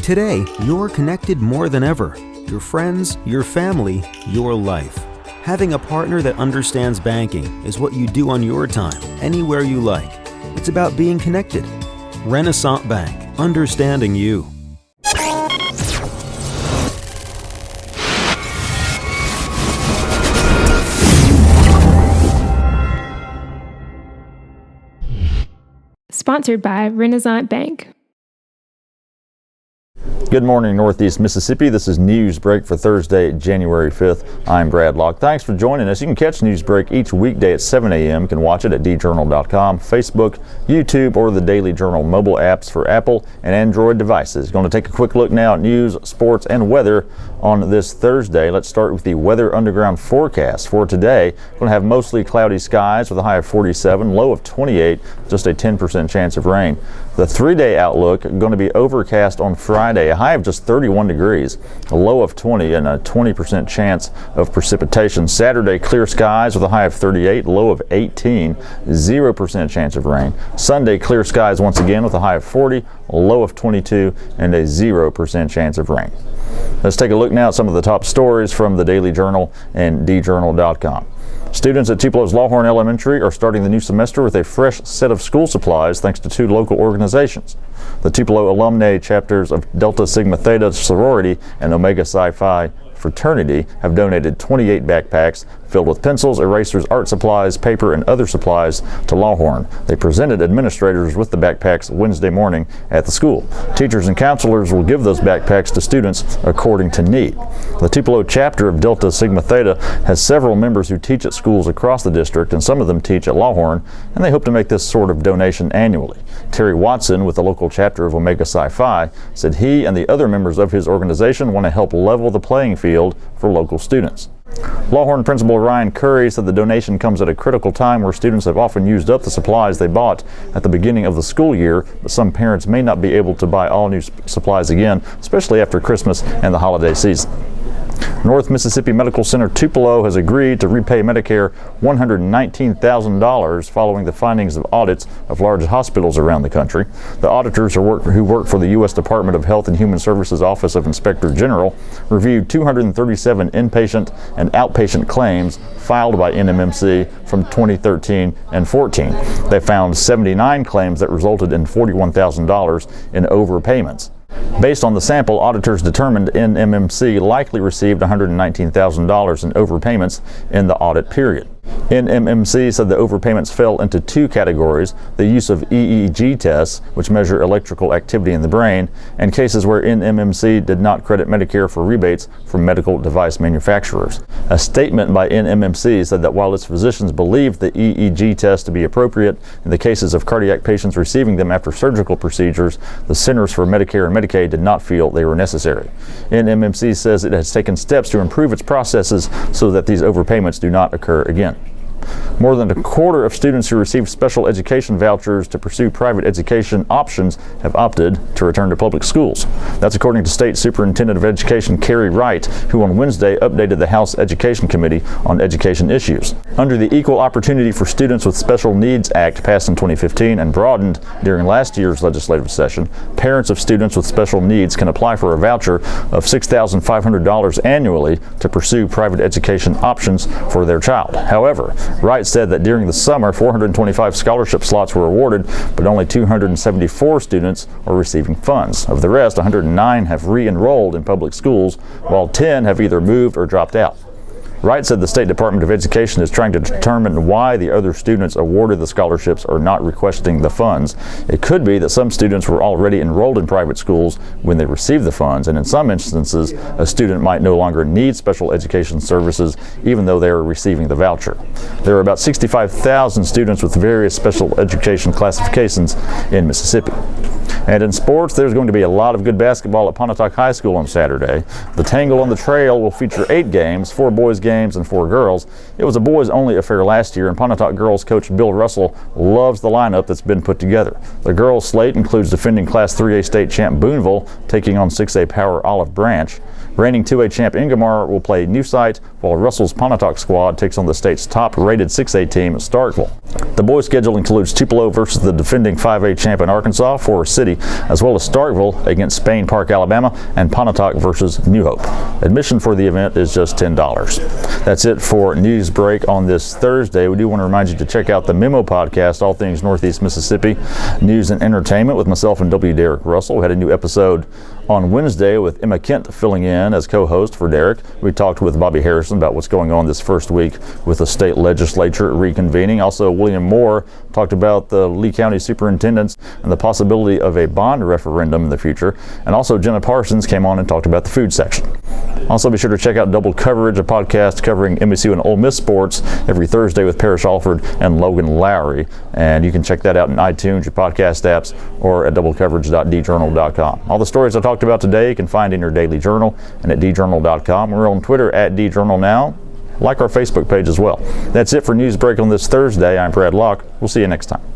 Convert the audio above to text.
Today, you're connected more than ever. Your friends, your family, your life. Having a partner that understands banking is what you do on your time, anywhere you like. It's about being connected. Renaissance Bank, understanding you. Sponsored by Renaissance Bank. Good morning, Northeast Mississippi. This is Newsbreak for Thursday, January 5th. I'm Brad Locke. Thanks for joining us. You can catch Newsbreak each weekday at 7 a.m. You can watch it at djournal.com, Facebook, YouTube, or the Daily Journal mobile apps for Apple and Android devices. Going to take a quick look now at news, sports, and weather on this Thursday. Let's start with the Weather Underground forecast for today. Going to have mostly cloudy skies with a high of 47, low of 28, just a 10% chance of rain. The 3-day outlook going to be overcast on Friday, a high of just 31 degrees, a low of 20, and a 20% chance of precipitation. Saturday, clear skies with a high of 38, low of 18, 0% chance of rain. Sunday, clear skies once again with a high of 40, a low of 22, and a 0% chance of rain. Let's take a look now at some of the top stories from the Daily Journal and djournal.com. Students at Tupelo's Lawhorn Elementary are starting the new semester with a fresh set of school supplies thanks to 2 local organizations. The Tupelo alumni chapters of Delta Sigma Theta sorority and Omega Psi Phi fraternity have donated 28 backpacks filled with pencils, erasers, art supplies, paper, and other supplies to Lawhorn. They presented administrators with the backpacks Wednesday morning at the school. Teachers and counselors will give those backpacks to students according to need. The Tupelo chapter of Delta Sigma Theta has several members who teach at schools across the district, and some of them teach at Lawhorn, and they hope to make this sort of donation annually. Terry Watson with the local chapter of Omega Psi Phi said he and the other members of his organization want to help level the playing field for local students. Lawhorn Principal Ryan Curry said the donation comes at a critical time where students have often used up the supplies they bought at the beginning of the school year, but some parents may not be able to buy all new supplies again, especially after Christmas and the holiday season. North Mississippi Medical Center Tupelo has agreed to repay Medicare $119,000 following the findings of audits of large hospitals around the country. The auditors who work for the U.S. Department of Health and Human Services Office of Inspector General reviewed 237 inpatient and outpatient claims filed by NMMC from 2013 and 14. They found 79 claims that resulted in $41,000 in overpayments. Based on the sample, auditors determined NMMC likely received $119,000 in overpayments in the audit period. NMMC said the overpayments fell into 2 categories: the use of EEG tests, which measure electrical activity in the brain, and cases where NMMC did not credit Medicare for rebates from medical device manufacturers. A statement by NMMC said that while its physicians believed the EEG test to be appropriate in the cases of cardiac patients receiving them after surgical procedures, the Centers for Medicare and Medicaid did not feel they were necessary. NMMC says it has taken steps to improve its processes so that these overpayments do not occur again. More than a quarter of students who received special education vouchers to pursue private education options have opted to return to public schools. That's according to State Superintendent of Education Carrie Wright, who on Wednesday updated the House Education Committee on education issues. Under the Equal Opportunity for Students with Special Needs Act passed in 2015 and broadened during last year's legislative session, parents of students with special needs can apply for a voucher of $6,500 annually to pursue private education options for their child. However, Wright said that during the summer, 425 scholarship slots were awarded, but only 274 students are receiving funds. Of the rest, 109 have re-enrolled in public schools, while 10 have either moved or dropped out. Wright said the State Department of Education is trying to determine why the other students awarded the scholarships are not requesting the funds. It could be that some students were already enrolled in private schools when they received the funds, and in some instances, a student might no longer need special education services even though they are receiving the voucher. There are about 65,000 students with various special education classifications in Mississippi. And in sports, there's going to be a lot of good basketball at Pontotoc High School on Saturday. The Tangle on the Trail will feature 8 games, 4 boys games and 4 girls. It was a boys-only affair last year, and Pontotoc girls coach Bill Russell loves the lineup that's been put together. The girls' slate includes defending Class 3A state champ Boonville taking on 6A power Olive Branch. Reigning 2A champ Ingomar will play New Site, while Russell's Pontotoc squad takes on the state's top-rated 6A team, Starkville. The boys' schedule includes Tupelo versus the defending 5A champ in Arkansas, Forest City City, as well as Starkville against Spain Park, Alabama, and Pontotoc versus New Hope. Admission for the event is just $10. That's it for Newsbreak on this Thursday. We do want to remind you to check out the Memo podcast, all things Northeast Mississippi, news and entertainment, with myself and W. Derek Russell. We had a new episode on Wednesday with Emma Kent filling in as co-host for Derek. We talked with Bobby Harrison about what's going on this first week with the state legislature reconvening. Also, William Moore talked about the Lee County superintendents and the possibility of a bond referendum in the future. And also, Jenna Parsons came on and talked about the food section. Also, be sure to check out Double Coverage, a podcast covering MSU and Ole Miss sports every Thursday with Parrish Alford and Logan Lowry. And you can check that out in iTunes, your podcast apps, or at doublecoverage.djournal.com. All the stories I talked about today you can find in your daily journal and at djournal.com. We're on Twitter at djournalnow. Like our Facebook page as well. That's it for Newsbreak on this Thursday. I'm Brad Locke. We'll see you next time.